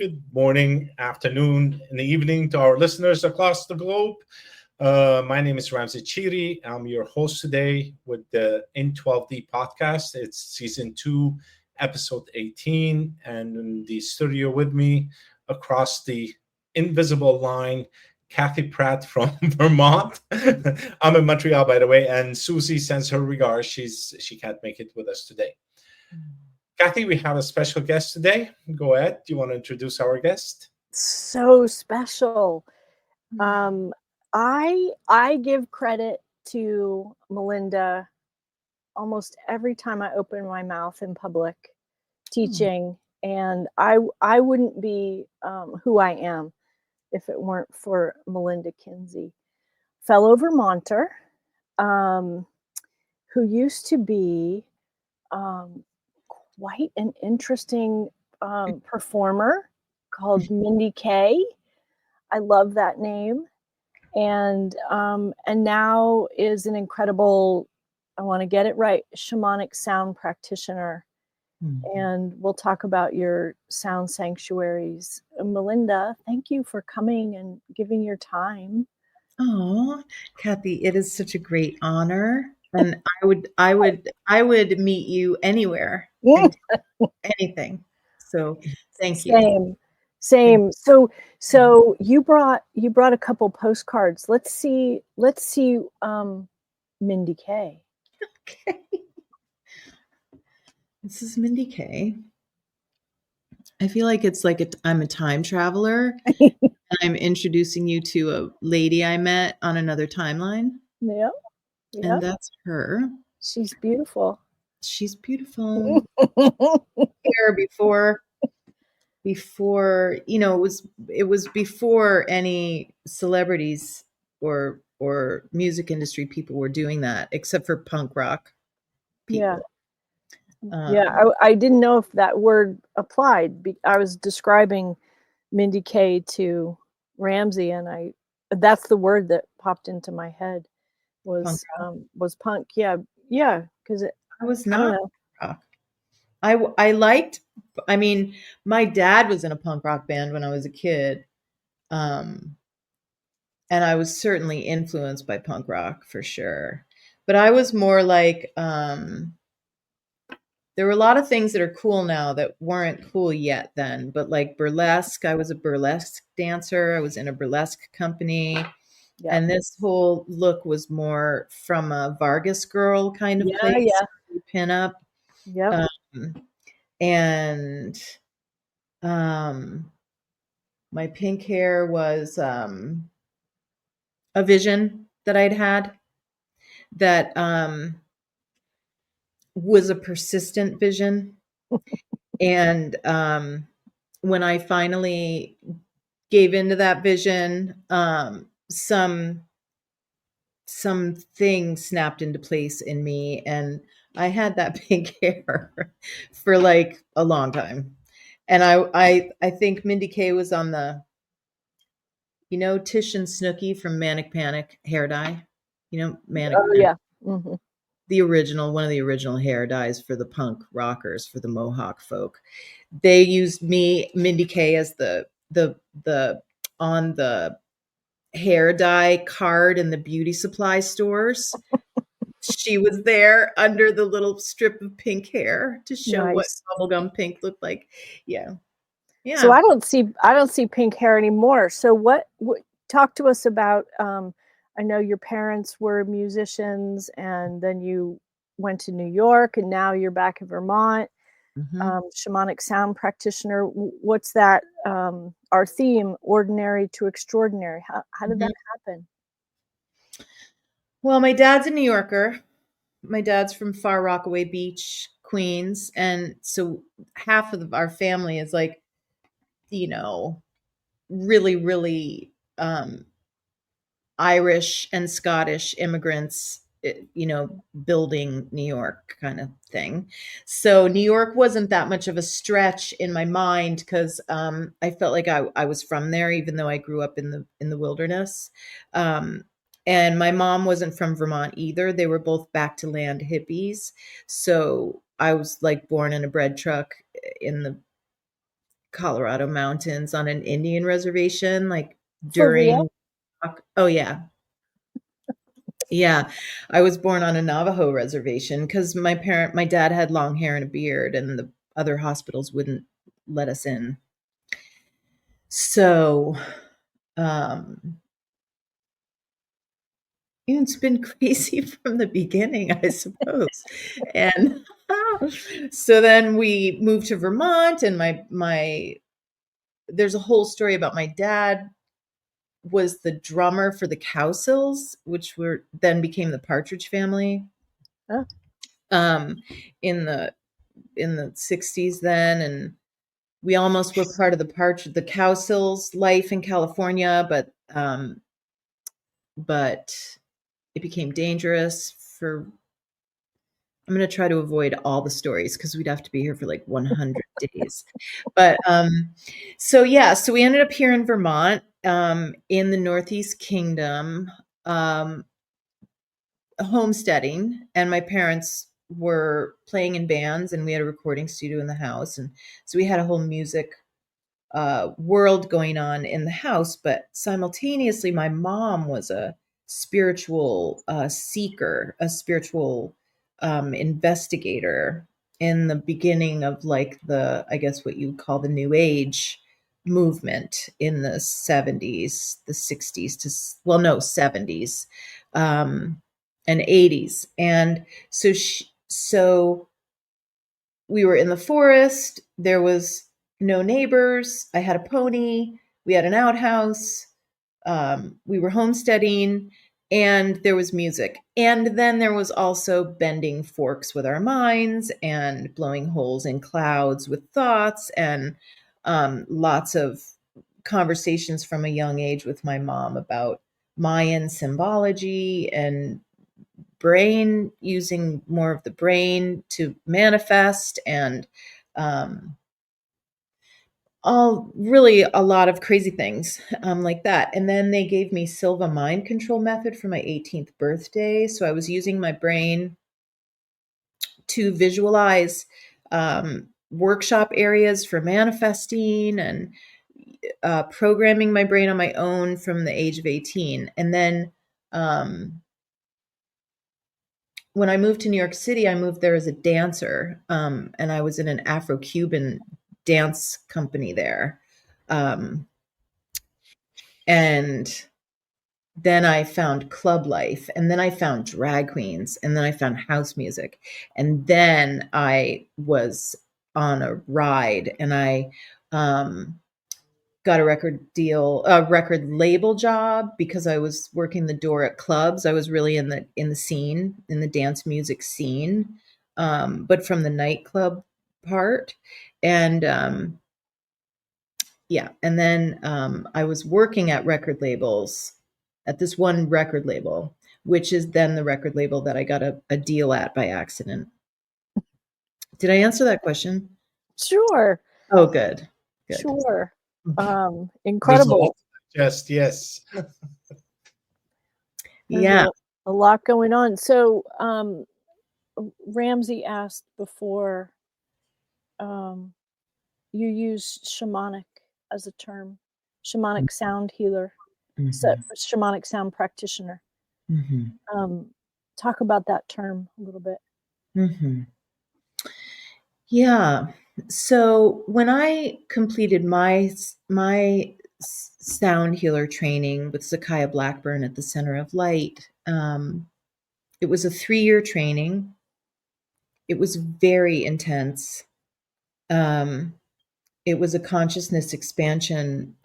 Good morning, afternoon, and evening to our listeners across the globe. My name is Ramsey Chiri. I'm your host today with the In12D podcast. It's season 2, episode 18. And in the studio with me across the invisible line, Kathy Pratt from Vermont. I'm in Montreal, by the way, and Susie sends her regards. She can't make it with us today. Kathy, we have a special guest today. Go ahead. Do you want to introduce our guest? So special. I give credit to Melinda almost every time I open my mouth in public teaching, and I wouldn't be who I am if it weren't for Melinda Kinzie, fellow Vermonter, who used to be quite an interesting performer called Mindy K. I love that name. And now is an incredible, I want to get it right, shamanic sound practitioner. And we'll talk about your sound sanctuaries. Melinda, thank you for coming and giving your time. Oh, Kathy, it is such a great honor. And I would meet you anywhere, anything. So thank you. Same. So you brought a couple postcards. Let's see Mindy K. Okay. This is Mindy K. I feel like it's like I'm a time traveler. And I'm introducing you to a lady I met on another timeline. Yep. And that's her. She's beautiful. She's beautiful. Here before it was before any celebrities or music industry people were doing that, except for punk rock people. I didn't know if that word applied. I was describing Mindy K to Ramsey, and that's the word that popped into my head was punk. Yeah, because I was not rock. I mean, my dad was in a punk rock band when I was a kid. And I was certainly influenced by punk rock for sure. But I was more like, there were a lot of things that are cool now that weren't cool yet then. But like burlesque, I was a burlesque dancer. I was in a burlesque company. Yep. And this whole look was more from a Vargas girl kind of place. Pin up. Yeah. And my pink hair was a vision that I'd had that was a persistent vision. And when I finally gave into that vision, some things snapped into place in me, and I had that pink hair for like a long time. And I think Mindy K was on the, Tish and Snooki from Manic Panic hair dye. Manic Panic. Yeah. Mm-hmm. One of the original hair dyes for the punk rockers, for the Mohawk folk. They used Mindy K, as the on the hair dye card in the beauty supply stores. She was there under the little strip of pink hair to show what bubblegum pink looked like. Yeah. So I don't see pink hair anymore. So what talk to us about, I know your parents were musicians, and then you went to New York, and now you're back in Vermont. Shamanic sound practitioner. What's that? Our theme, ordinary to extraordinary. How did that happen? Well, my dad's a New Yorker. My dad's from Far Rockaway Beach, Queens. And so half of our family is like, really, really Irish and Scottish immigrants, building New York kind of thing. So New York wasn't that much of a stretch in my mind, because I felt like I was from there, even though I grew up in the wilderness. And my mom wasn't from Vermont either. They were both back to land hippies. So I was like born in a bread truck in the Colorado mountains on an Indian reservation, like For real? during. Oh yeah. Yeah. I was born on a Navajo reservation because my dad had long hair and a beard, and the other hospitals wouldn't let us in. So, it's been crazy from the beginning, I suppose. And so then we moved to Vermont, and there's a whole story about my dad was the drummer for the Cowsills, which then became the Partridge Family. Huh. In the 60s then, and we almost were part of the Cowsills life in California, but it became dangerous for. I'm going to try to avoid all the stories because we'd have to be here for like 100 days. But so we ended up here in Vermont, in the Northeast Kingdom, homesteading, and my parents were playing in bands, and we had a recording studio in the house, and so we had a whole music world going on in the house. But simultaneously, my mom was a spiritual seeker, a spiritual investigator in the beginning of like I guess what you would call the New Age movement in the 70s, the 60s to 70s, and 80s. And so we were in the forest. There was no neighbors. I had a pony. We had an outhouse. We were homesteading, and there was music. And then there was also bending forks with our minds and blowing holes in clouds with thoughts, and lots of conversations from a young age with my mom about Mayan symbology and using more of the brain to manifest, and a lot of crazy things like that. And then they gave me Silva mind control method for my 18th birthday. So I was using my brain to visualize workshop areas for manifesting, and programming my brain on my own from the age of 18. And then when I moved to New York City, I moved there as a dancer, and I was in an Afro-Cuban dance company there. And then I found club life, and then I found drag queens, and then I found house music. And then I was on a ride, and I got a record label job because I was working the door at clubs. I was really in the scene, in the dance music scene, but from the nightclub part. And and then I was working at record labels, at this one record label, which is then the record label that I got a deal at by accident. Did I answer that question? Sure. Oh, good. Sure. Incredible. Yes. There's a lot going on. So Ramsey asked before, you use shamanic as a term, shamanic sound healer, shamanic sound practitioner. Talk about that term a little bit. Yeah. So when I completed my sound healer training with Zakiah Blackburn at the Center of Light, it was a 3-year training. It was very intense. It was a consciousness expansion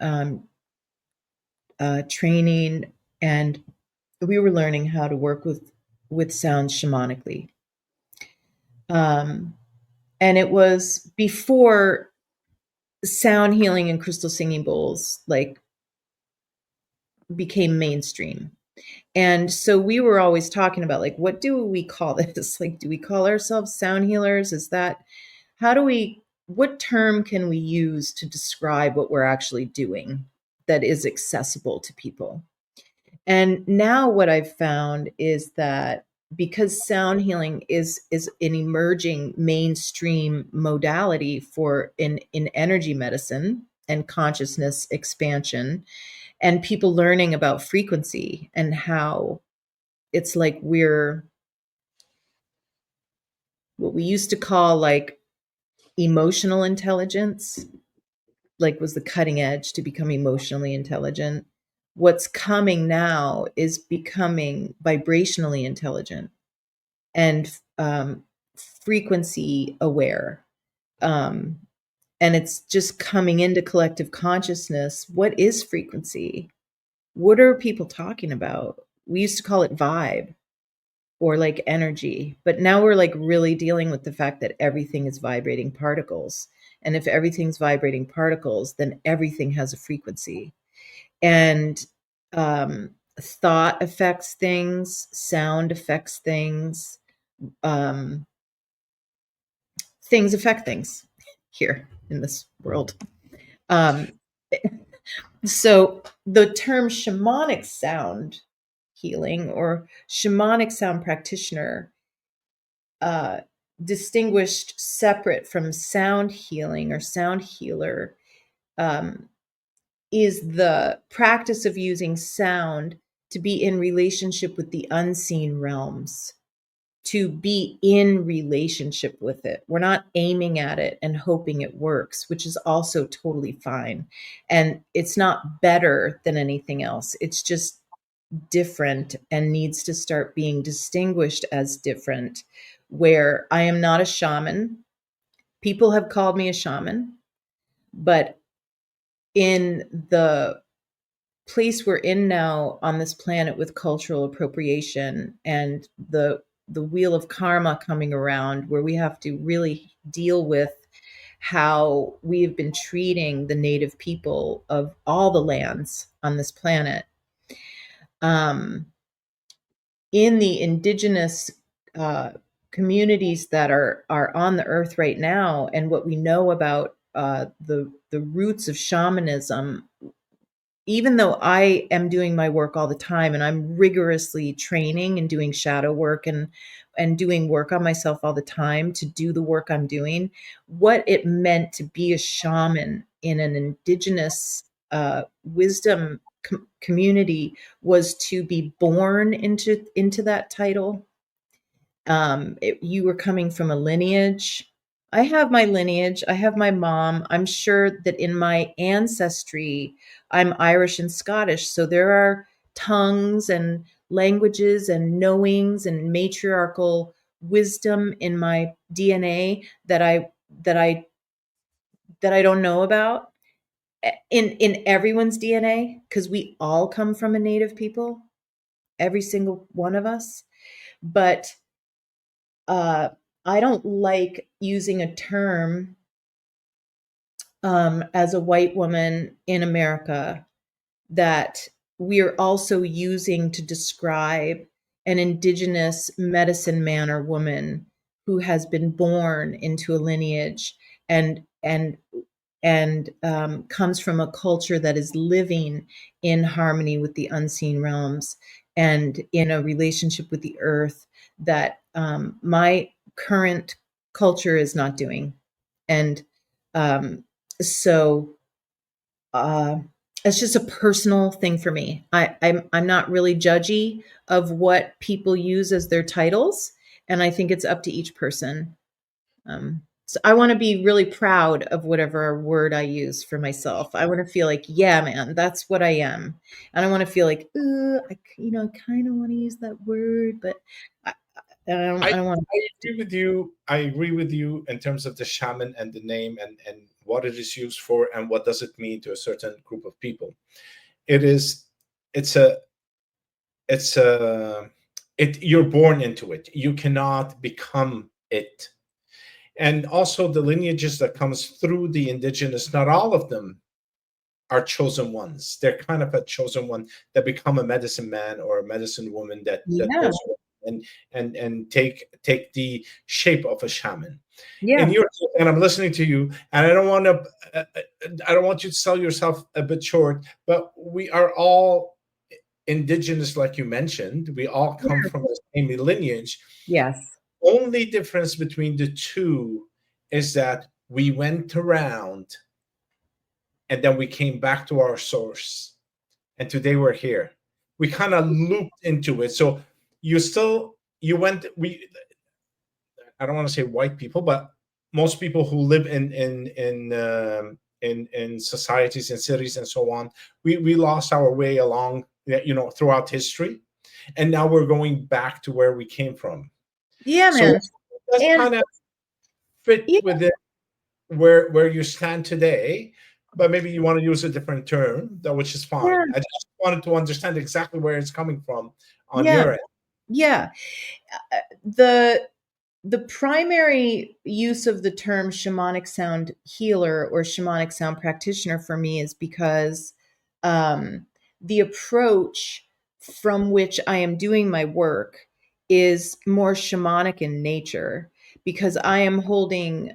training, and we were learning how to work with sound shamanically. And it was before sound healing and crystal singing bowls like became mainstream. And so we were always talking about like, what do we call this? Like, do we call ourselves sound healers? What term can we use to describe what we're actually doing that is accessible to people? And now what I've found is that because sound healing is an emerging mainstream modality for in energy medicine and consciousness expansion, and people learning about frequency and how it's like we're what we used to call like emotional intelligence, like was the cutting edge to become emotionally intelligent. What's coming now is becoming vibrationally intelligent and frequency aware. And it's just coming into collective consciousness. What is frequency? What are people talking about? We used to call it vibe or like energy, but now we're like really dealing with the fact that everything is vibrating particles. And if everything's vibrating particles, then everything has a frequency. And thought affects things, sound affects things, things affect things here in this world. So the term shamanic sound healing or shamanic sound practitioner, distinguished separate from sound healing or sound healer, is the practice of using sound to be in relationship with the unseen realms, to be in relationship with it. We're not aiming at it and hoping it works, which is also totally fine. And it's not better than anything else. It's just different and needs to start being distinguished as different, where I am not a shaman. People have called me a shaman, but in the place we're in now on this planet with cultural appropriation and the wheel of karma coming around, where we have to really deal with how we've been treating the native people of all the lands on this planet. In the indigenous communities that are on the earth right now, and what we know about the roots of shamanism, even though I am doing my work all the time and I'm rigorously training and doing shadow work and doing work on myself all the time to do the work I'm doing, what it meant to be a shaman in an indigenous wisdom community was to be born into that title. You were coming from a lineage. I have my lineage. I have my mom. I'm sure that in my ancestry, I'm Irish and Scottish. So there are tongues and languages and knowings and matriarchal wisdom in my DNA that I don't know about in everyone's DNA, because we all come from a native people, every single one of us. But I don't like using a term as a white woman in America that we are also using to describe an indigenous medicine man or woman who has been born into a lineage and comes from a culture that is living in harmony with the unseen realms and in a relationship with the earth that my current culture is not doing. And so it's just a personal thing for me. I'm not really judgy of what people use as their titles, and I think it's up to each person. So I want to be really proud of whatever word I use for myself. I want to feel like, yeah, man, that's what I am. And I want to feel like, I kind of want to use that word, but I don't want to. I agree with you. I agree with you in terms of the shaman and the name and what it is used for and what does it mean to a certain group of people. You're born into it. You cannot become it. And also the lineages that comes through the indigenous, not all of them are chosen ones. They're kind of a chosen one that become a medicine man or a medicine woman that goes and take the shape of a shaman. Yeah. And I'm listening to you, and I don't want you to sell yourself a bit short, but we are all indigenous, like you mentioned. We all come from the same lineage. Yes. Only difference between the two is that we went around and then we came back to our source. And today we're here. We kind of looped into it. So I don't want to say white people, but most people who live in societies and cities and so on, we lost our way along, throughout history, and now we're going back to where we came from. Yeah, So man. that's And kind of fit within where you stand today, but maybe you want to use a different term, which is fine. Yeah. I just wanted to understand exactly where it's coming from on Yeah. your end. Yeah. The primary use of the term shamanic sound healer or shamanic sound practitioner for me is because the approach from which I am doing my work is more shamanic in nature, because I am creating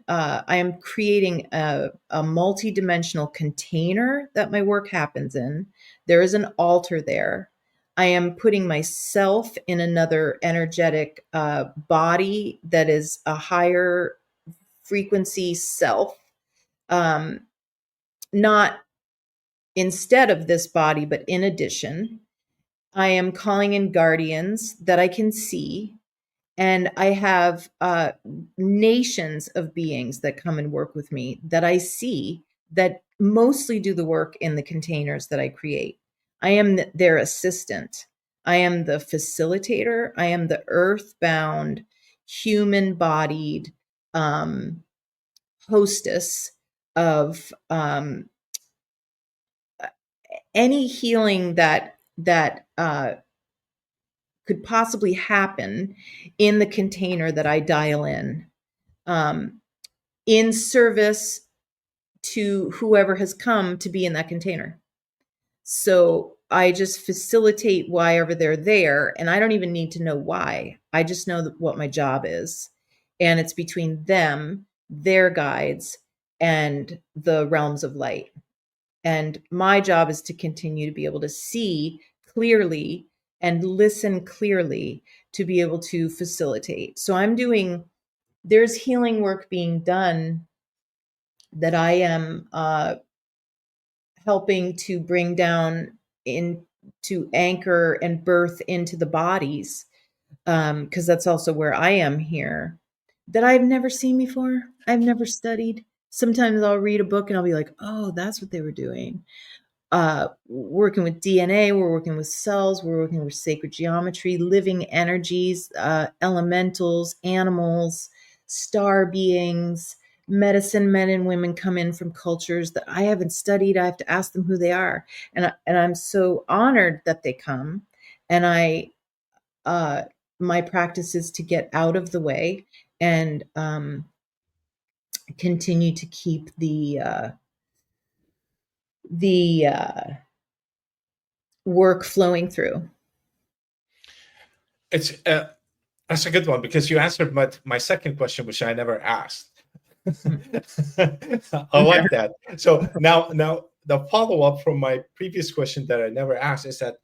a multidimensional container that my work happens in. There is an altar there. I am putting myself in another energetic body that is a higher frequency self, not instead of this body, but in addition. I am calling in guardians that I can see. And I have nations of beings that come and work with me that I see, that mostly do the work in the containers that I create. I am their assistant. I am the facilitator. I am the earthbound, human-bodied hostess of any healing that could possibly happen in the container that I dial in service to whoever has come to be in that container. So I just facilitate why ever they're there, and I don't even need to know why. I just know what my job is, and it's between them, their guides, and the realms of light. And my job is to continue to be able to see clearly and listen clearly to be able to facilitate. So there's healing work being done that I am helping to bring down to anchor and birth into the bodies, because that's also where I am here, that I've never seen before. I've never studied. Sometimes I'll read a book and I'll be like, oh, that's what they were doing. Working with DNA, we're working with cells, we're working with sacred geometry, living energies, elementals, animals, star beings, medicine men and women come in from cultures that I haven't studied. I have to ask them who they are. And I'm so honored that they come. And my practice is to get out of the way and continue to keep the work flowing through. That's a good one, because you answered my second question, which I never asked. I like that. So now the follow-up from my previous question that I never asked is that,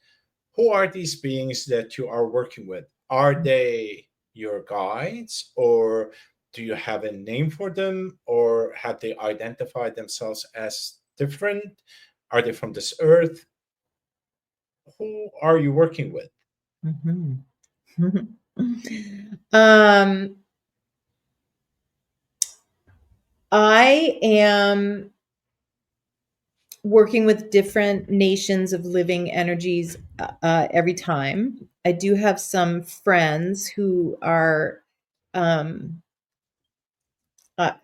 who are these beings that you are working with? Are they your guides, or do you have a name for them, or have they identified themselves as different? Are they from this earth? Who are you working with? I am working with different nations of living energies every time. I do have some friends who are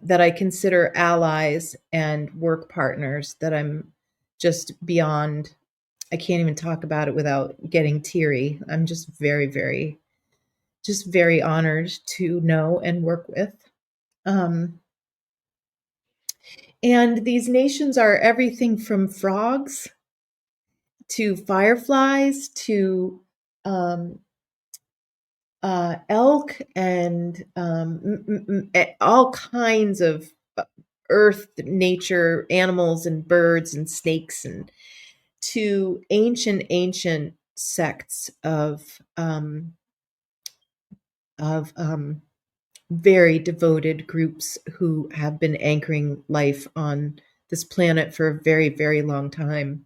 that I consider allies and work partners that I'm just beyond. I can't even talk about it without getting teary. I'm just very, very, just very honored to know and work with. And these nations are everything from frogs to fireflies to elk and all kinds of earth, nature, animals and birds and snakes, and to ancient sects of very devoted groups who have been anchoring life on this planet for a very, very long time,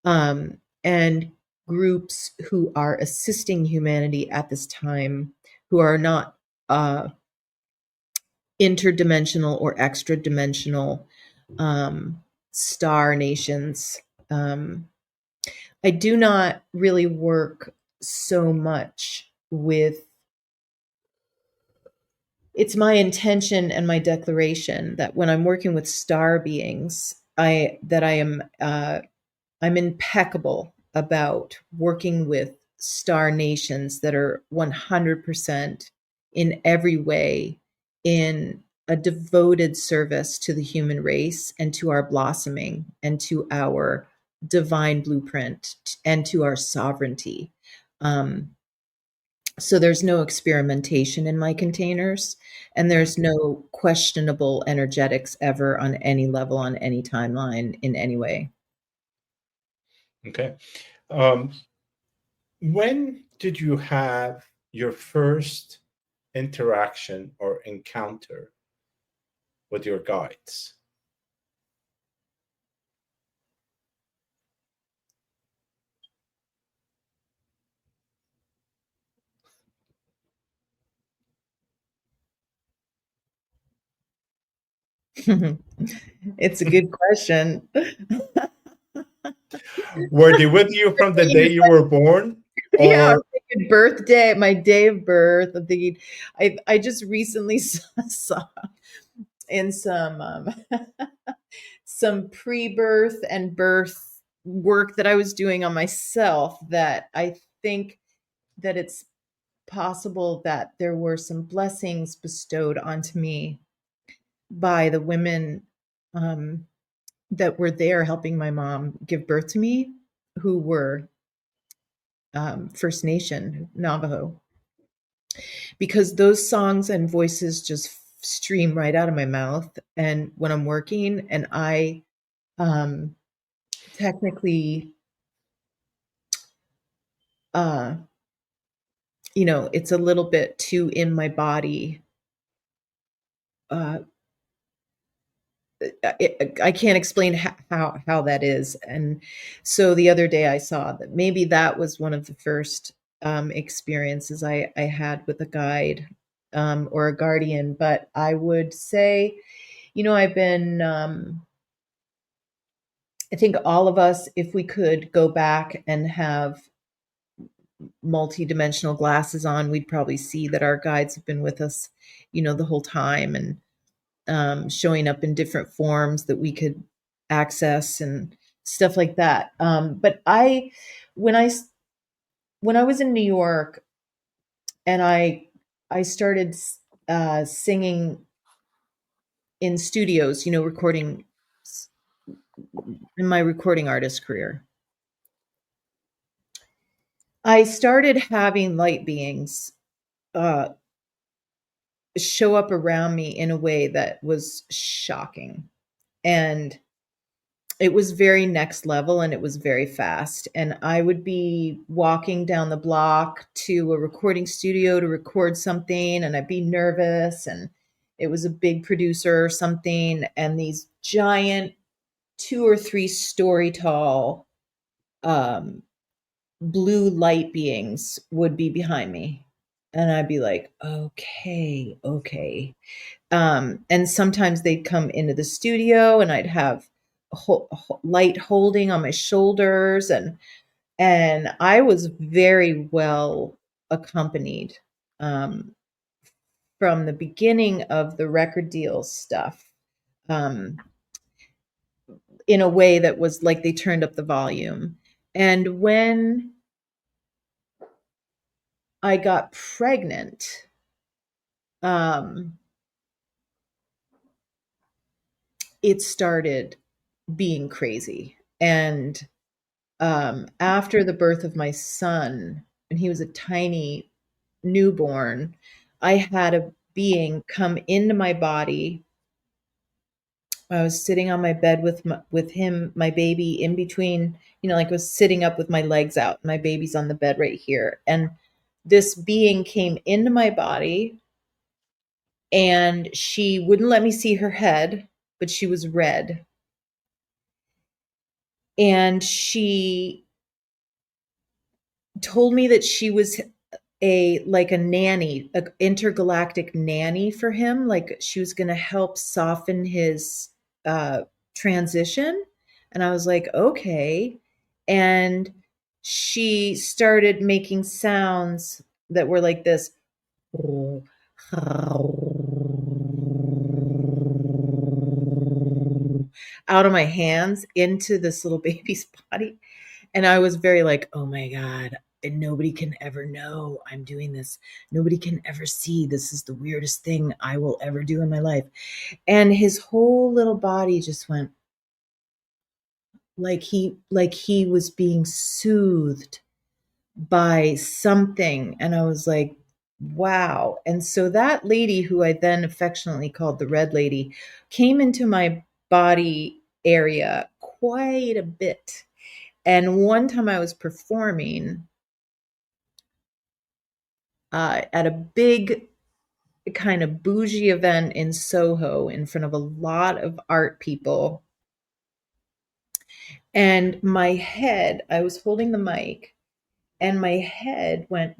and groups who are assisting humanity at this time, who are not interdimensional or extra dimensional star nations. I do not really work so much with. It's my intention and my declaration that when I'm working with star beings, I'm impeccable about working with star nations that are 100% in every way in a devoted service to the human race and to our blossoming and to our divine blueprint and to our sovereignty. So there's no experimentation in my containers, and there's no questionable energetics ever on any level, on any timeline, in any way. Okay. When did you have your first interaction or encounter with your guides? It's a good question. Were they with you from the day you were born? Yeah, Or birthday, my day of birth. I'm thinking, I just recently saw in some pre-birth and birth work that I was doing on myself that I think that it's possible that there were some blessings bestowed onto me by the women that were there helping my mom give birth to me, who were First Nation Navajo, because those songs and voices just stream right out of my mouth. And when I'm working, and I technically, it's a little bit too in my body. I can't explain how that is. And so the other day I saw that maybe that was one of the first experiences I had with a guide or a guardian. But I would say, I've been, I think all of us, if we could go back and have multidimensional glasses on, we'd probably see that our guides have been with us, the whole time, and showing up in different forms that we could access and stuff like that. But when I was in New York and I started singing in studios, recording in my recording artist career, I started having light beings show up around me in a way that was shocking. And it was very next level, and it was very fast. And I would be walking down the block to a recording studio to record something, and I'd be nervous, and it was a big producer or something, and these giant 2 or 3 story tall blue light beings would be behind me. And I'd be like, okay. And sometimes they'd come into the studio, and I'd have light holding on my shoulders, and I was very well accompanied from the beginning of the record deal stuff, in a way that was like they turned up the volume. And when I got pregnant, it started being crazy. And after the birth of my son, and he was a tiny newborn, I had a being come into my body I was sitting on my bed with him, my baby in between, like I was sitting up with my legs out. My baby's on the bed right here. And this being came into my body, and she wouldn't let me see her head, but she was red. And she told me that she was a nanny, an intergalactic nanny for him. Like she was going to help soften his transition. And I was like, okay. And she started making sounds that were like this out of my hands into this little baby's body. And I was very like, oh my God, and nobody can ever know I'm doing this. Nobody can ever see. This is the weirdest thing I will ever do in my life. And his whole little body just went like he was being soothed by something. And I was like, wow. And so that lady, who I then affectionately called the Red Lady, came into my body area quite a bit. And one time I was performing at a big kind of bougie event in Soho in front of a lot of art people. And my head, I was holding the mic, and my head went,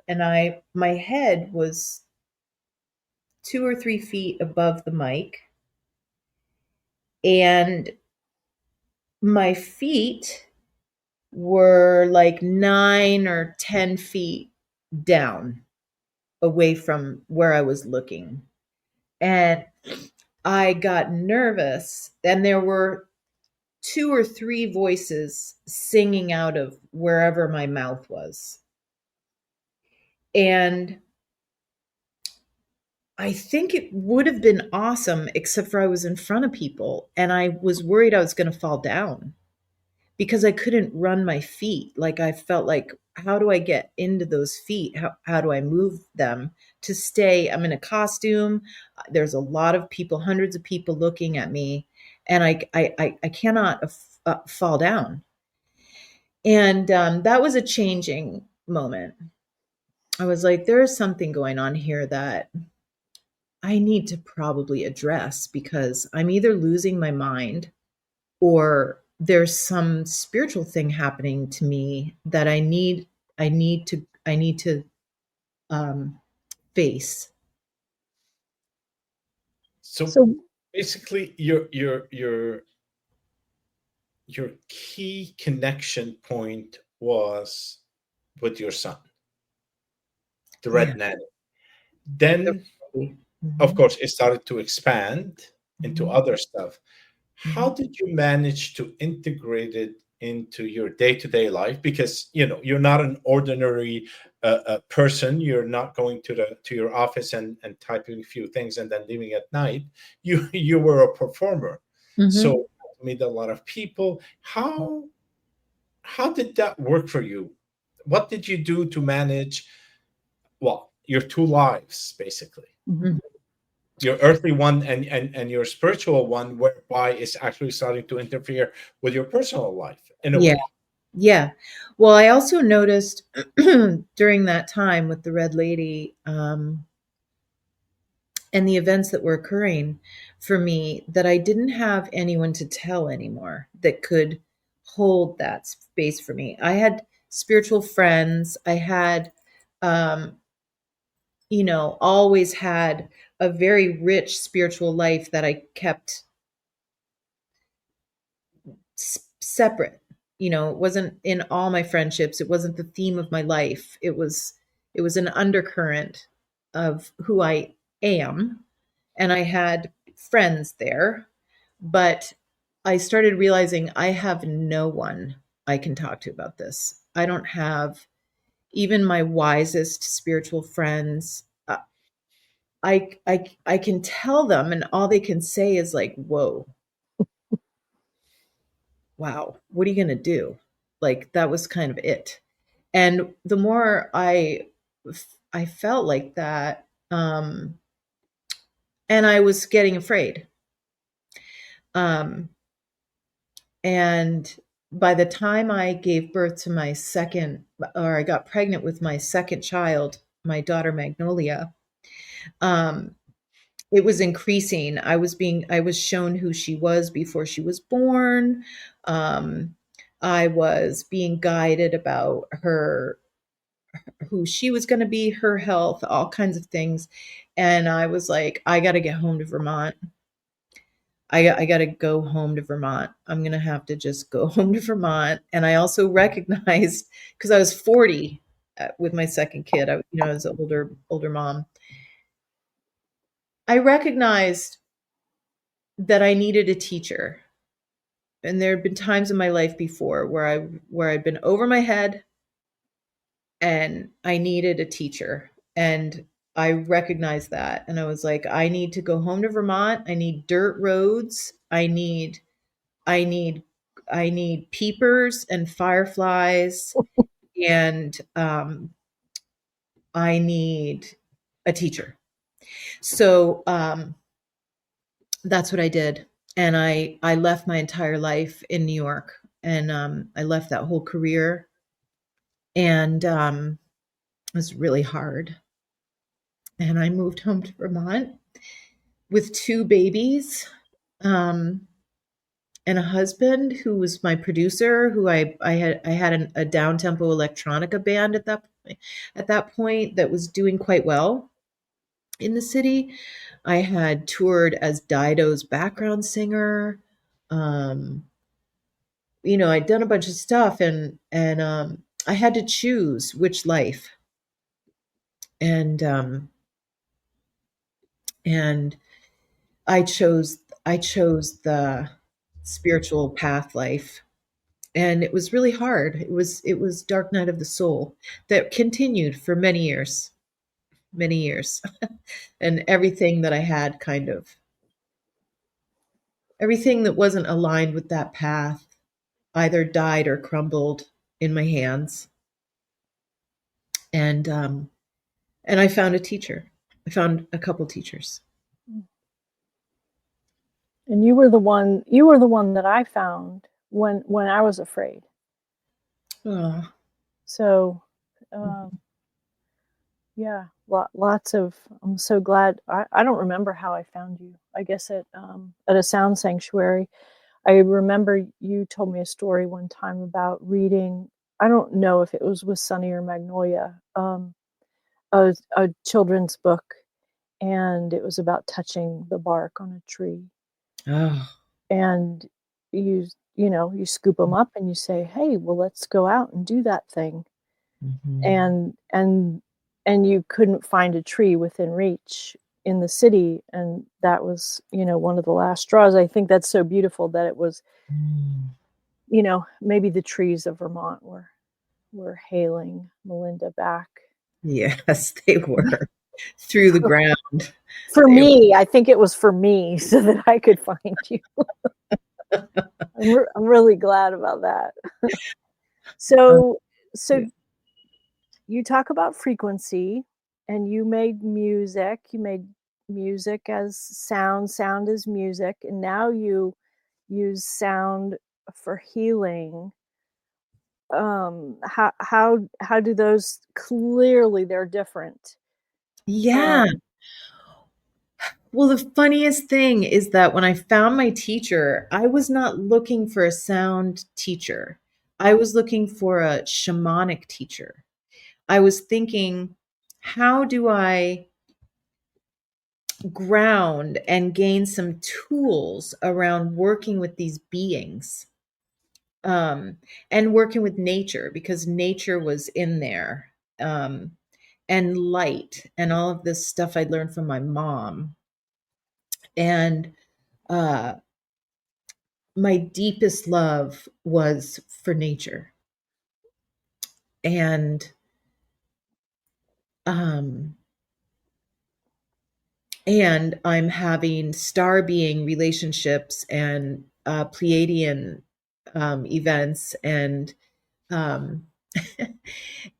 and my head was 2 or 3 feet above the mic. And my feet were like 9 or 10 feet down away from where I was looking. And I got nervous, and there were 2 or 3 voices singing out of wherever my mouth was. And I think it would have been awesome, except for I was in front of people, and I was worried I was going to fall down because I couldn't run my feet. Like I felt like, how do I get into those feet? How do I move them to stay? I'm in a costume. There's a lot of people, hundreds of people looking at me, and I cannot fall down. And that was a changing moment. I was like, there is something going on here that I need to probably address, because I'm either losing my mind or there's some spiritual thing happening to me that I need to face. So basically, your key connection point was with your son, the Red Nanny. Then, of course, it started to expand into other stuff. How did you manage to integrate it into your day-to-day life? Because you're not an ordinary person. You're not going to your office and typing a few things and then leaving at night. You were a performer, so you meet a lot of people. How did that work for you? What did you do to manage, well, your 2 lives, basically? Your earthly one and your spiritual one, whereby it's actually starting to interfere with your personal life in a way. Yeah. Well, I also noticed during that time with the Red Lady and the events that were occurring for me, that I didn't have anyone to tell anymore that could hold that space for me. I had spiritual friends. I had, always had a very rich spiritual life that I kept separate. It wasn't in all my friendships. It wasn't the theme of my life. It was an undercurrent of who I am. And I had friends there, but I started realizing I have no one I can talk to about this. I don't have even my wisest spiritual friends. I can tell them, and all they can say is like, whoa, wow, what are you going to do? Like, that was kind of it. And the more I felt like that, and I was getting afraid. And by the time I gave birth to my second, or I got pregnant with my second child, my daughter Magnolia, it was increasing. I was shown who she was before she was born. I was being guided about who she was going to be, her health, all kinds of things. And I was like, I got to get home to Vermont. I got to go home to Vermont. I'm going to have to just go home to Vermont. And I also recognized, because I was 40 with my second kid, I was an older mom. I recognized that I needed a teacher. And there had been times in my life before where I'd been over my head and I needed a teacher. And I recognized that. And I was like, I need to go home to Vermont. I need dirt roads. I need peepers and fireflies, and I need a teacher. So that's what I did. And I left my entire life in New York, and I left that whole career, and it was really hard. And I moved home to Vermont with 2 babies, and a husband who was my producer, who I had a down tempo electronica band at that point that was doing quite well in the city. I had toured as Dido's background singer. I'd done a bunch of stuff, and I had to choose which life, and I chose the spiritual path life, and it was really hard. It was dark night of the soul that continued for many years, and everything that I had, everything that wasn't aligned with that path, either died or crumbled in my hands. And I found a teacher. I found a couple teachers. And you were the one that I found when I was afraid. Oh. So, yeah, lots of, I'm so glad. I don't remember how I found you. I guess at a sound sanctuary. I remember you told me a story one time about reading, I don't know if it was with Sunny or Magnolia, a children's book, and it was about touching the bark on a tree. Oh. And you scoop them up and you say, hey, well, let's go out and do that thing. Mm-hmm. And you couldn't find a tree within reach in the city, and that was one of the last straws. I think that's so beautiful that it was maybe the trees of Vermont were hailing Melinda back. Yes, they were. Through the ground. For me, I think it was for me so that I could find you. I'm really glad about that. So you talk about frequency, and you made music. You made music as sound as music, and now you use sound for healing. How do those, clearly they're different? Yeah. Well, the funniest thing is that when I found my teacher, I was not looking for a sound teacher. I was looking for a shamanic teacher. I was thinking, how do I ground and gain some tools around working with these beings, and working with nature, because nature was in there, and light and all of this stuff I'd learned from my mom. And my deepest love was for nature. And I'm having star being relationships and Pleiadian events, and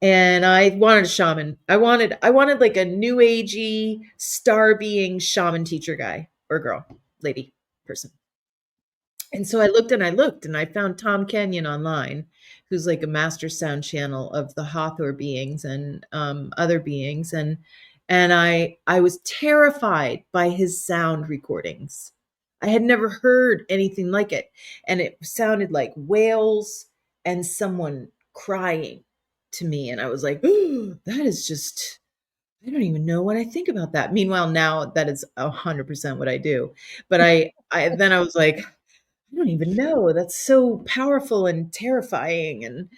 and I wanted a shaman. I wanted like a new agey star being shaman teacher guy or girl, lady, person. And so I looked and I found Tom Kenyon online, who's like a master sound channel of the Hathor beings and other beings. And I was terrified by his sound recordings. I had never heard anything like it. And it sounded like whales and someone crying to me. And I was like, "Ooh, that is just, I don't even know what I think about that." Meanwhile, now that is 100% what I do. But then I was like, I don't even know. That's so powerful and terrifying. And,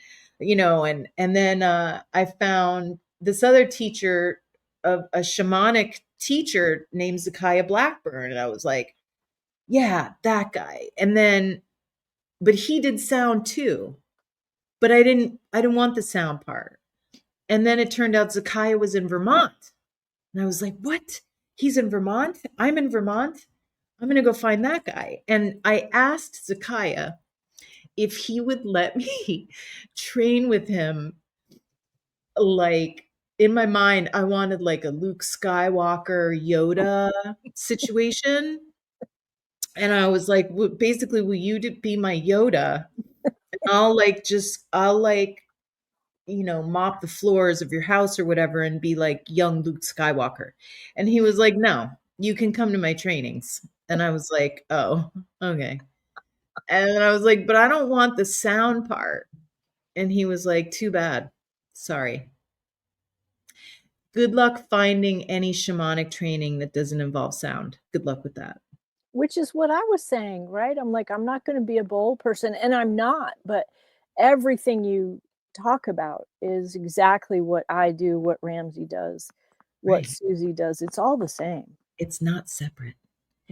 and then I found this other teacher, a shamanic teacher named Zakiah Blackburn. And I was like, yeah, that guy. And then, but he did sound too, but I didn't want the sound part. And then it turned out Zakiah was in Vermont. And I was like, what? He's in Vermont? I'm in Vermont? I'm going to go find that guy. And I asked Zakiah if he would let me train with him. Like, in my mind, I wanted like a Luke Skywalker Yoda situation. And I was like, basically, will you be my Yoda? And I'll mop the floors of your house or whatever and be like young Luke Skywalker. And he was like, no, you can come to my trainings. And I was like, oh, okay. And I was like, but I don't want the sound part. And he was like, too bad. Sorry. Good luck finding any shamanic training that doesn't involve sound. Good luck with that. Which is what I was saying, right? I'm like, I'm not going to be a bowl person, and I'm not, but everything you talk about is exactly what I do, what Ramsey does, what Right. Susie does. It's all the same. It's not separate.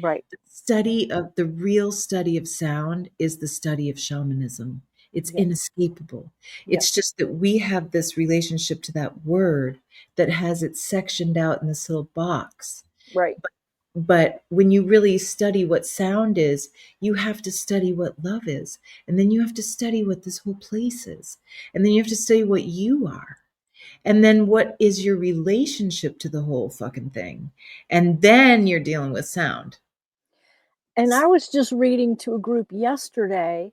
Right. The real study of sound is the study of shamanism. It's inescapable. It's just that we have this relationship to that word that has it sectioned out in this little box. Right. But when you really study what sound is, you have to study what love is. And then you have to study what this whole place is. And then you have to study what you are. And then what is your relationship to the whole fucking thing? And then you're dealing with sound. And I was just reading to a group yesterday,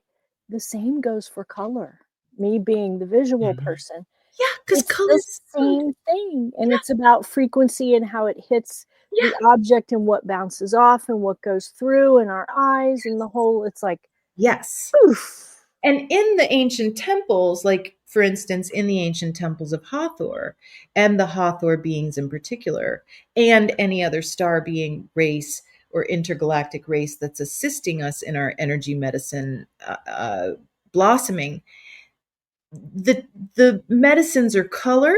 the same goes for color. Me being the visual person. Yeah, because color is the same thing. And it's about frequency and how it hits the object and what bounces off and what goes through in our eyes and the whole, it's like, yes. Oof. And in the ancient temples, like for instance, in the ancient temples of Hathor and the Hathor beings in particular, and any other star being race or intergalactic race that's assisting us in our energy medicine blossoming, the medicines are color,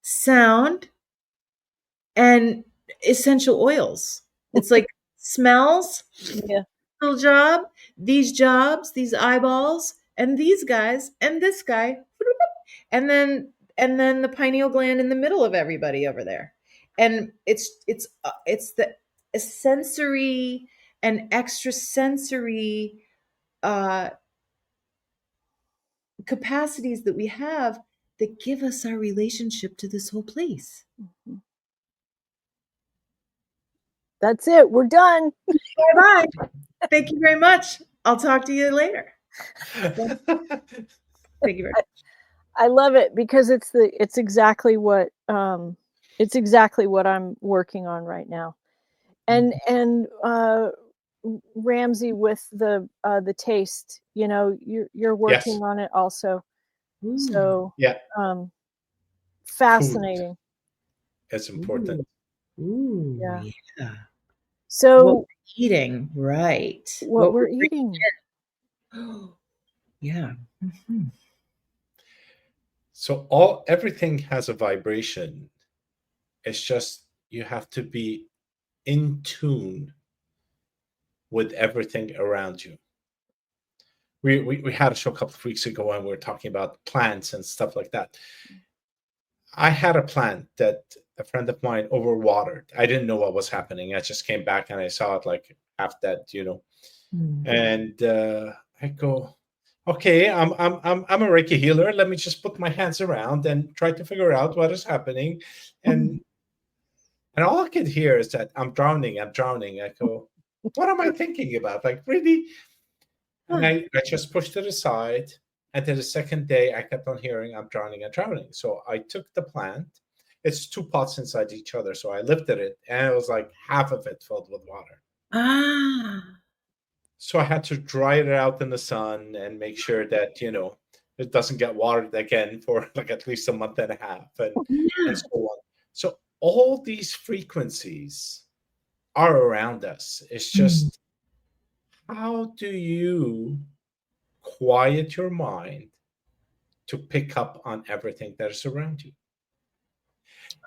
sound, and essential oils. It's like smells, little job, these eyeballs, and these guys, and this guy, and then the pineal gland in the middle of everybody over there. And it's the sensory and extrasensory capacities that we have that give us our relationship to this whole place. Mm-hmm. That's it. We're done. Bye-bye. Thank you very much. I'll talk to you later. Thank you very much. I love it because it's exactly what I'm working on right now. And Ramsey with the taste, you're working on it also. Ooh. So fascinating. Food. It's important. Ooh, yeah. So what we're eating, right? What we're eating. Yeah. Mm-hmm. So everything has a vibration. It's just you have to be in tune with everything around you. We had a show a couple of weeks ago and we were talking about plants and stuff like that. I had a plant that a friend of mine overwatered. I didn't know what was happening. I just came back and I saw it like half dead, And I go, okay, I'm a Reiki healer. Let me just put my hands around and try to figure out what is happening. And all I could hear is that I'm drowning. I go, what am I thinking about? Like, really? And Huh. I just pushed it aside. And then the second day, I kept on hearing, I'm drowning, I'm drowning. So I took the plant. It's two pots inside each other. So I lifted it, and it was like half of it filled with water. Ah. So I had to dry it out in the sun and make sure that, it doesn't get watered again for like at least a month and a half, and Yeah. so on. So all these frequencies are around us. It's Mm. just, how do you quiet your mind to pick up on everything that is around you?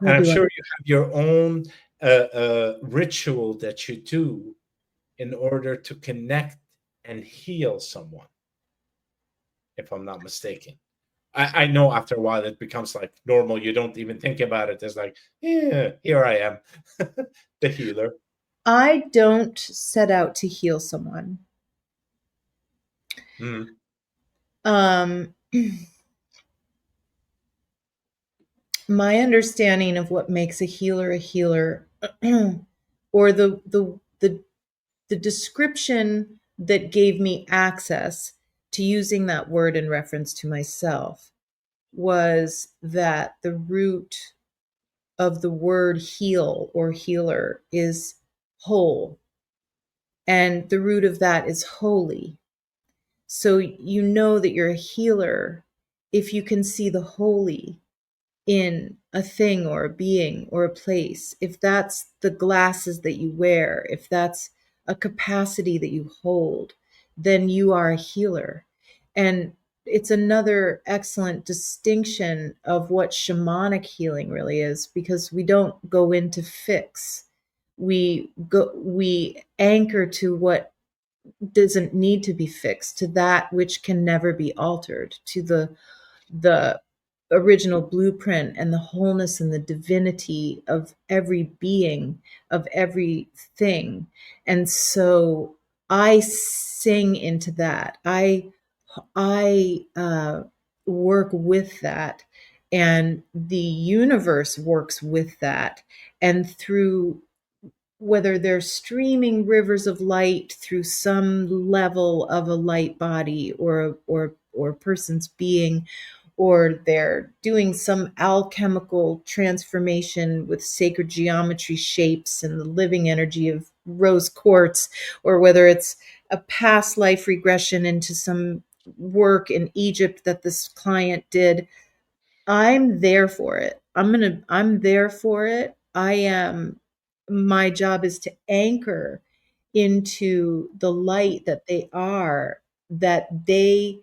How And I'm do I? sure you have your own ritual that you do in order to connect and heal someone, if I'm not mistaken. I know after a while it becomes like normal. You don't even think about it. It's like, yeah, here I am, the healer. I don't set out to heal someone. Mm, Um, my understanding of what makes a healer, or the description that gave me access to using that word in reference to myself, was that the root of the word heal or healer is whole, and the root of that is holy. So you know that you're a healer if you can see the holy in a thing or a being or a place. If that's the glasses that you wear, if that's a capacity that you hold, then you are a healer. And it's another excellent distinction of what shamanic healing really is, because we don't go in to fix. We anchor to what doesn't need to be fixed, to that which can never be altered, to the original blueprint and the wholeness and the divinity of every being, of everything. And so I sing into that. I work with that, and the universe works with that. And through, whether they're streaming rivers of light through some level of a light body or a person's being, or they're doing some alchemical transformation with sacred geometry shapes and the living energy of rose quartz, or whether it's a past life regression into some work in Egypt that this client did, I'm there for it. I'm there for it. I am, my job is to anchor into the light that they are, that they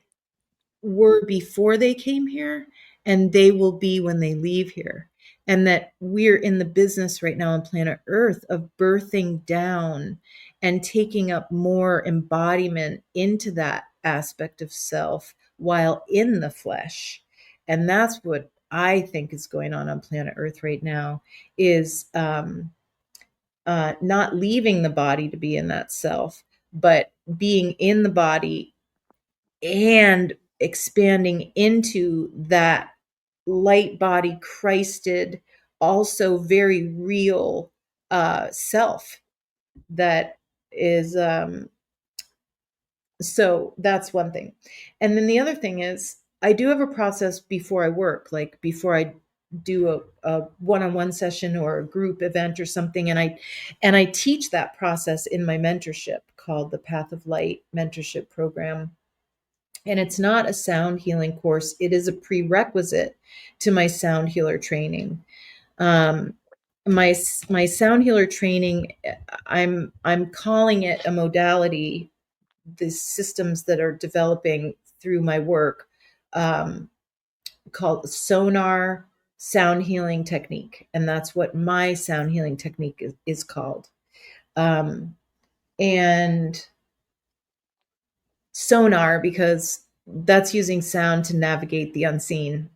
were before they came here, and they will be when they leave here. And that we're in the business right now on planet Earth of birthing down and taking up more embodiment into that aspect of self while in the flesh. And that's what I think is going on planet Earth right now, is not leaving the body to be in that self, but being in the body and expanding into that light body, Christed, also very real self that is. So that's one thing. And then the other thing is, I do have a process before I work, like before I do a one-on-one session or a group event or something, and I teach that process in my mentorship called the Path of Light mentorship program. And it's not a sound healing course. It is a prerequisite to my sound healer training. Um, my sound healer training, I'm calling it a modality. The systems that are developing through my work, called SoNar Sound Healing Technique, and that's what my sound healing technique is called. And sonar, because that's using sound to navigate the unseen.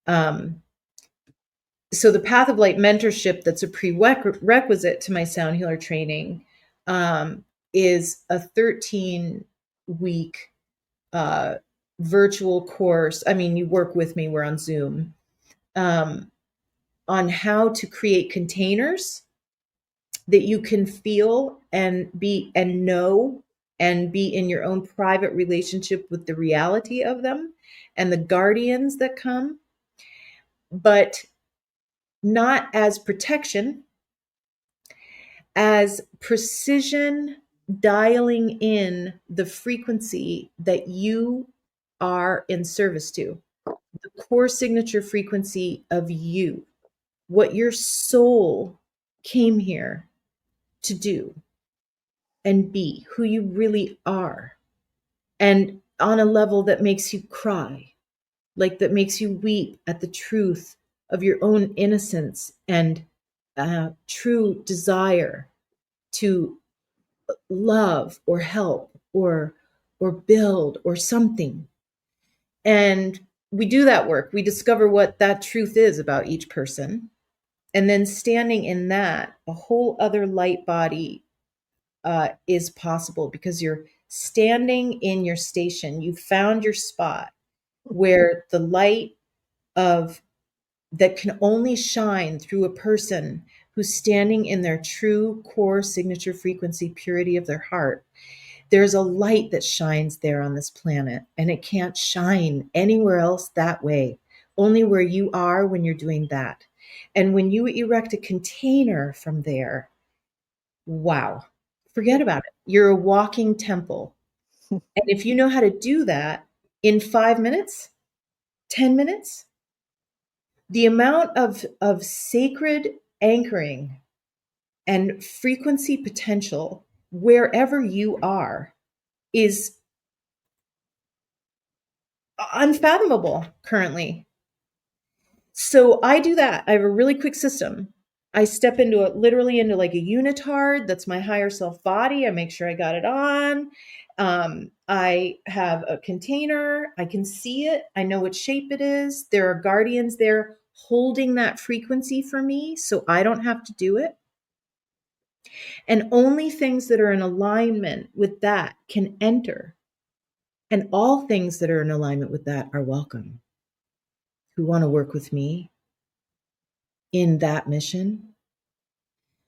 Um, so the Path of Light mentorship, that's a prerequisite to my sound healer training, is a 13-week uh, virtual course. I mean, you work with me, we're on Zoom, on how to create containers that you can feel and be and know and be in your own private relationship with the reality of them and the guardians that come, but not as protection, as precision, dialing in the frequency that you are in service to, the core signature frequency of you, what your soul came here to do and be, who you really are, and on a level that makes you cry, like that makes you weep at the truth of your own innocence and true desire to love or help or build or something. And we do that work. We discover what that truth is about each person. And then standing in that, a whole other light body is possible, because you're standing in your station. You found your spot where the light of that can only shine through a person who's standing in their true core signature frequency, purity of their heart. There's a light that shines there on this planet, and it can't shine anywhere else that way, only where you are when you're doing that. And when you erect a container from there, wow, forget about it. You're a walking temple. And if you know how to do that in 5 minutes, 10 minutes, the amount of sacred anchoring and frequency potential wherever you are is unfathomable currently. So I do that. I have a really quick system. I step into it, literally into like a unitard. That's my higher self body. I make sure I got it on. I have a container. I can see it. I know what shape it is. There are guardians there holding that frequency for me, so I don't have to do it. And only things that are in alignment with that can enter. And all things that are in alignment with that are welcome. Who want to work with me in that mission.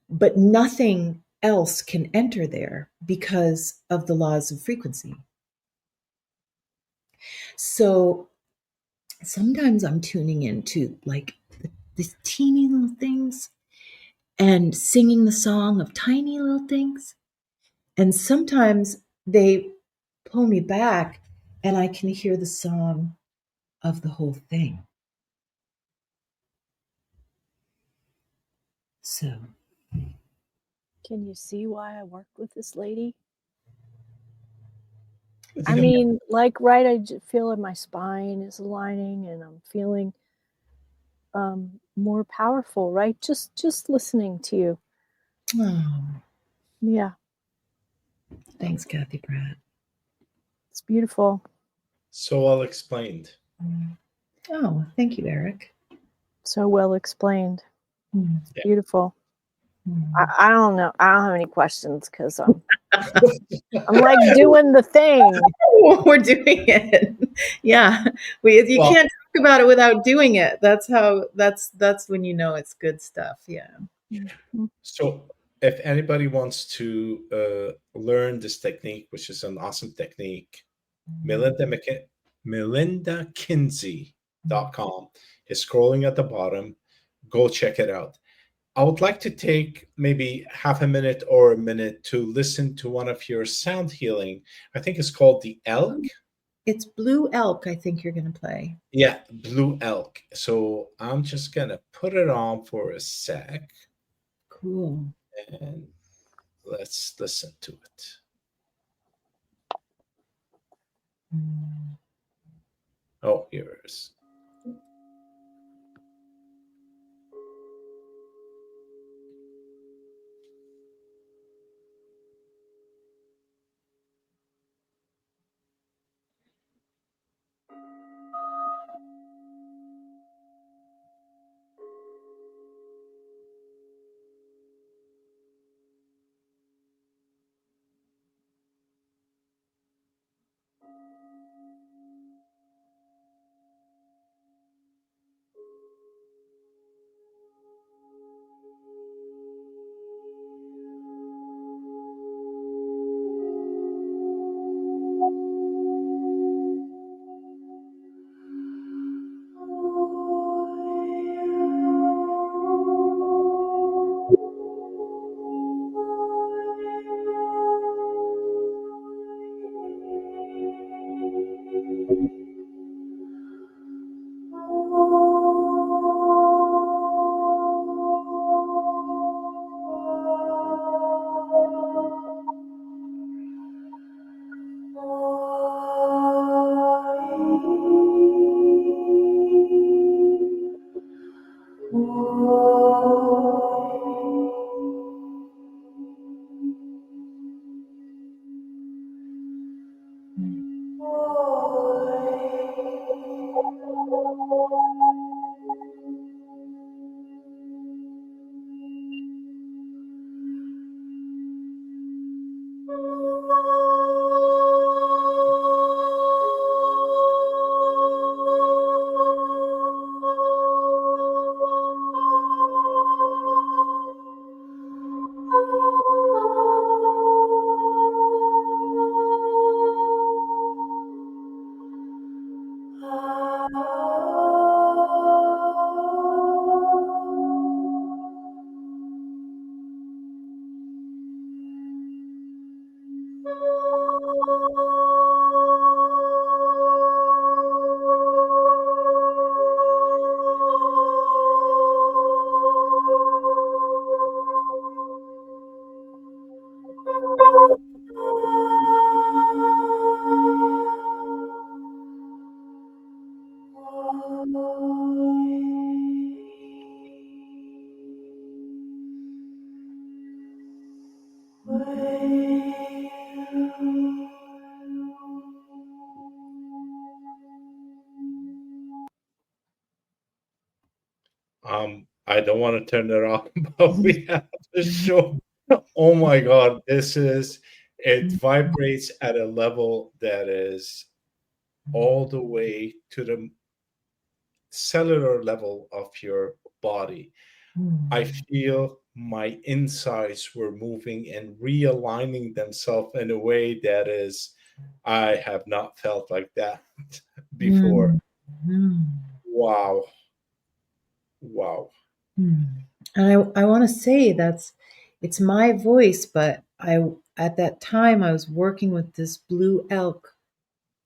But nothing else can enter there because of the laws of frequency. So sometimes I'm tuning into like these teeny little things and singing the song of tiny little things. And sometimes they pull me back and I can hear the song of the whole thing. So. Can you see why I worked with this lady? I mean, like, right, I feel like my spine is aligning and I'm feeling more powerful, right? Just listening to you. Oh, Yeah. thanks, Kathy Pratt. It's beautiful. So well explained. Oh, thank you, Eric. So well explained. Mm. Yeah. Beautiful. Mm. I don't know. I don't have any questions because I'm like doing the thing. We're doing it. Yeah. You can't talk about it without doing it. That's when you know it's good stuff. Yeah. Mm-hmm. So if anybody wants to learn this technique, which is an awesome technique, MelindaKinzie.com is scrolling at the bottom. Go check it out. I would like to take maybe half a minute or a minute to listen to one of your sound healing. I think it's called the Elk. It's Blue Elk, I think you're going to play. Yeah, Blue Elk. So I'm just going to put it on for a sec. Cool. And let's listen to it. Oh, here it is. I don't want to turn it off, but we have the show. Oh my God, it vibrates at a level that is all the way to the cellular level of your body. I feel my insides were moving and realigning themselves in a way that is, I have not felt like that before. Wow. Wow. And I want to say it's my voice, but at that time I was working with this blue elk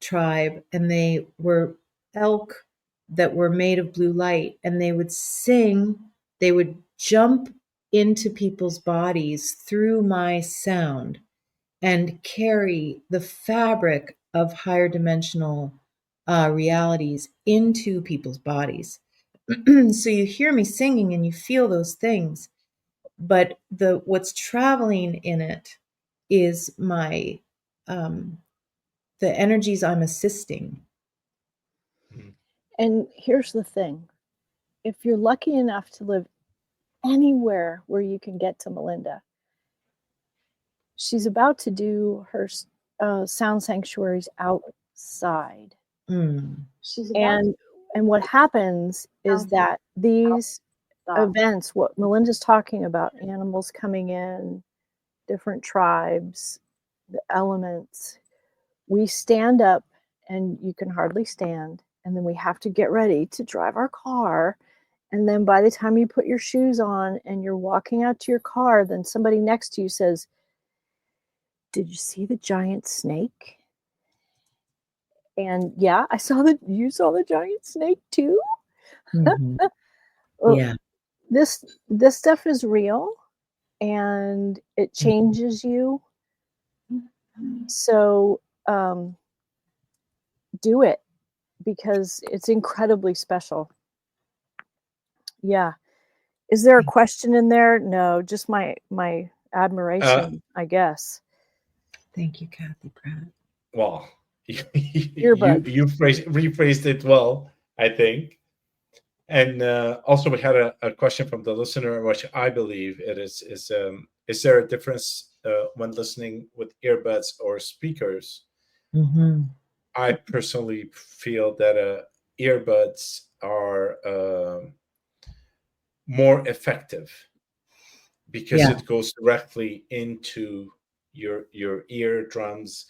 tribe, and they were elk that were made of blue light, and they would sing, they would jump into people's bodies through my sound and carry the fabric of higher dimensional realities into people's bodies. So you hear me singing and you feel those things, but what's traveling in it is my the energies I'm assisting. And here's the thing. If you're lucky enough to live anywhere where you can get to Melinda, she's about to do her sound sanctuaries outside. And what happens is that these events, what Melinda's talking about, animals coming in, different tribes, the elements, we stand up and you can hardly stand. And then we have to get ready to drive our car. And then by the time you put your shoes on and you're walking out to your car, then somebody next to you says, "Did you see the giant snake?" And yeah, you saw the giant snake too. Yeah. This stuff is real and it changes you. So do it, because it's incredibly special. Yeah. Is there a question in there? No, just my admiration, I guess. Thank you, Kathy Pratt. Well, you rephrased it well, I think. And also, we had a question from the listener, which I believe it is there a difference when listening with earbuds or speakers? I personally feel that earbuds are more effective because it goes directly into your eardrums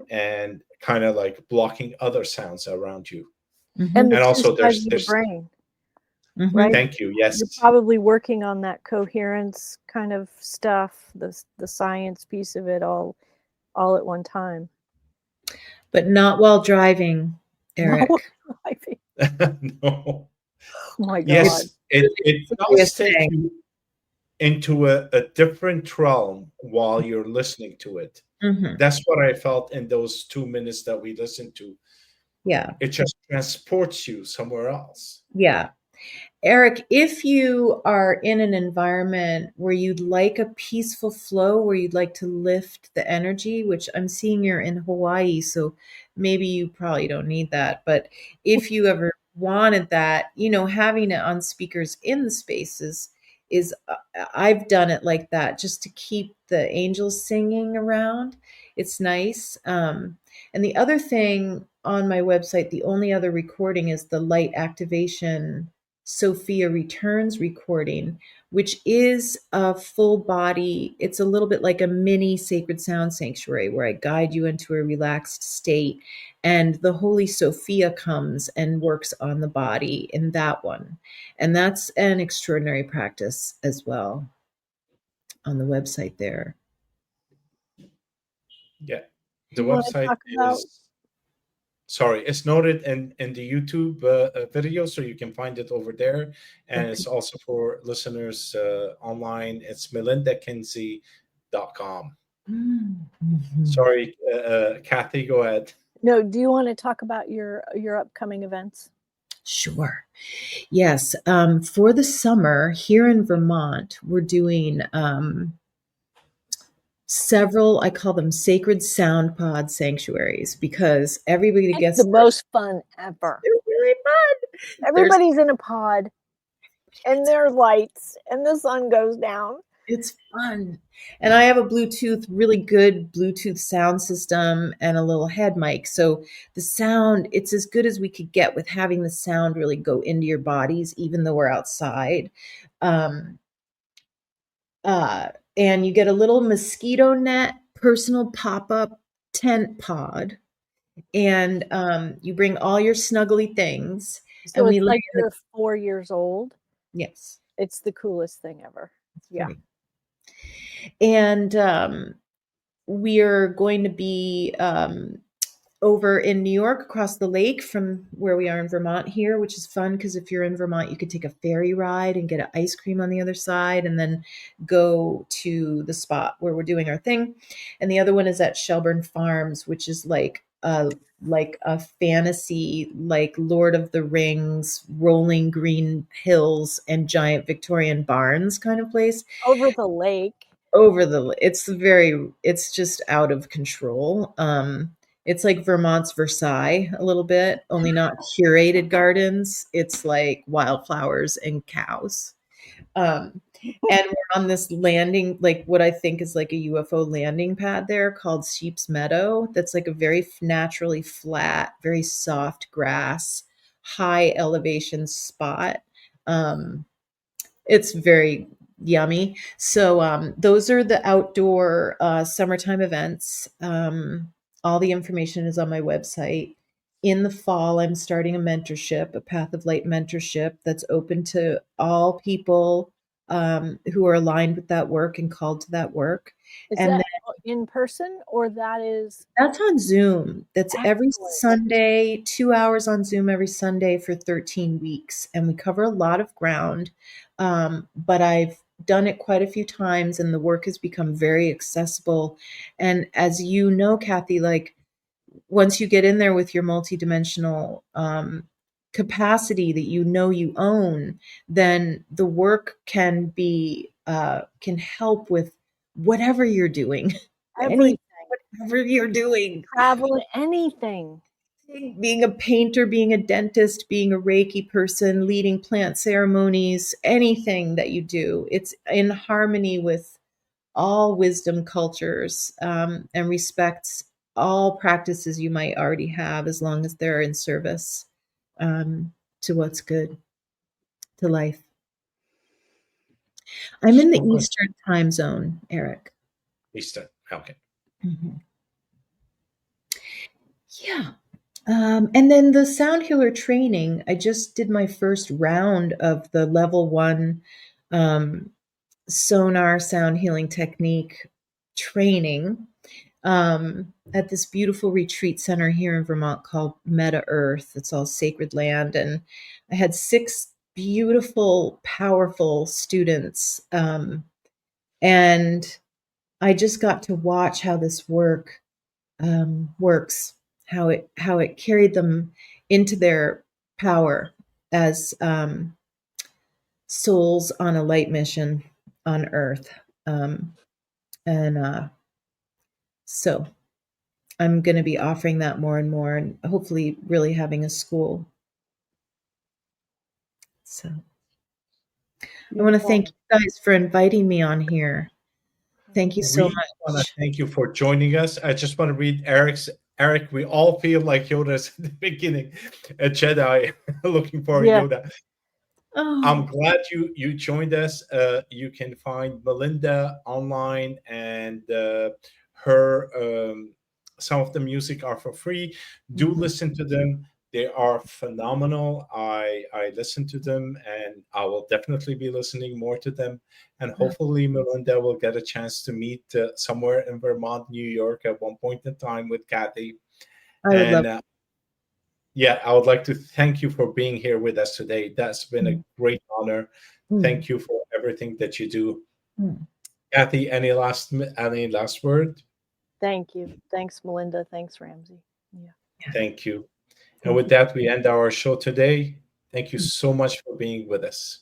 and kind of like blocking other sounds around you. And also there's the brain. Right? Thank you. Yes. You're probably working on that coherence kind of stuff, the science piece of it all at one time. But not while driving, Eric. Not while driving. No. Oh my God. Yes, it does take you into a different realm while you're listening to it. That's what I felt in those 2 minutes that we listened to. Yeah. It just transports you somewhere else. Yeah. Eric, if you are in an environment where you'd like a peaceful flow, where you'd like to lift the energy, which I'm seeing you're in Hawaii, so maybe you probably don't need that. But if you ever wanted that, having it on speakers in the spaces is I've done it like that just to keep the angels singing around. It's nice. And the other thing on my website, the only other recording is the light activation Sophia Returns recording, which is a full body. It's a little bit like a mini sacred sound sanctuary where I guide you into a relaxed state, and the Holy Sophia comes and works on the body in that one. And that's an extraordinary practice as well on the website there. Yeah. The website is, sorry, it's noted in the YouTube video, so you can find it over there. And it's also for listeners online. It's melindakinzie.com. Mm-hmm. Sorry, Kathy, go ahead. No, do you want to talk about your upcoming events? Sure. Yes. For the summer here in Vermont, we're doing several, I call them sacred sound pod sanctuaries, because everybody gets the most fun ever. They're really fun. Everybody's in a pod and there's lights and the sun goes down. It's fun. And I have a really good Bluetooth sound system and a little head mic. So the sound, it's as good as we could get with having the sound really go into your bodies, even though we're outside. And you get a little mosquito net personal pop-up tent pod. And you bring all your snuggly things. So and it's like you're 4 years old. Yes. It's the coolest thing ever. Yeah. And we are going to be over in New York, across the lake from where we are in Vermont here, which is fun because if you're in Vermont, you could take a ferry ride and get an ice cream on the other side and then go to the spot where we're doing our thing. And the other one is at Shelburne Farms, which is like a fantasy, like Lord of the Rings, rolling green hills and giant Victorian barns kind of place. Over the lake. It's just out of control. It's like Vermont's Versailles a little bit, only not curated gardens. It's like wildflowers and cows. And we're on this landing, like what I think is like a UFO landing pad there called Sheep's Meadow. That's like a very naturally flat, very soft grass, high elevation spot. It's very yummy. So those are the outdoor summertime events. All the information is on my website. In the fall, I'm starting a mentorship, a Path of Light mentorship that's open to all people who are aligned with that work and called to that work. Is that in person or that's on Zoom? That's every Sunday, 2 hours on Zoom every Sunday for 13 weeks. And we cover a lot of ground. But I've done it quite a few times and the work has become very accessible. And as you know, Kathy, like once you get in there with your multidimensional capacity that you own, then the work can help with whatever you're doing. Whatever you're doing. Travel, anything. Being a painter, being a dentist, being a Reiki person, leading plant ceremonies, anything that you do, it's in harmony with all wisdom cultures and respects all practices you might already have, as long as they're in service to what's good, to life. I'm in the Eastern time zone, Eric. Eastern, okay. Mm-hmm. Yeah. And then the sound healer training, I just did my first round of the level 1 SoNar Sound Healing Technique training at this beautiful retreat center here in Vermont called Meta Earth. It's all sacred land. And I had 6 beautiful, powerful students. And I just got to watch how this works, how it carried them into their power as souls on a light mission on Earth. So I'm going to be offering that more and more, and hopefully really having a school So I want to thank you guys for inviting me on here. Thank you so We want much. to thank you for joining us. I just want to read Eric, we all feel like Yoda's at the beginning, a Jedi looking for Yoda. Oh. I'm glad you joined us. You can find Melinda online, and her some of the music are for free. Do listen to them. They are phenomenal. I listen to them, and I will definitely be listening more to them. And hopefully, Melinda will get a chance to meet somewhere in Vermont, New York, at one point in time with Kathy. Yeah, I would like to thank you for being here with us today. That's been a great honor. Thank you for everything that you do. Kathy, any last word? Thank you. Thanks, Melinda. Thanks, Ramsey. Yeah. Thank you. And with that, we end our show today. Thank you so much for being with us.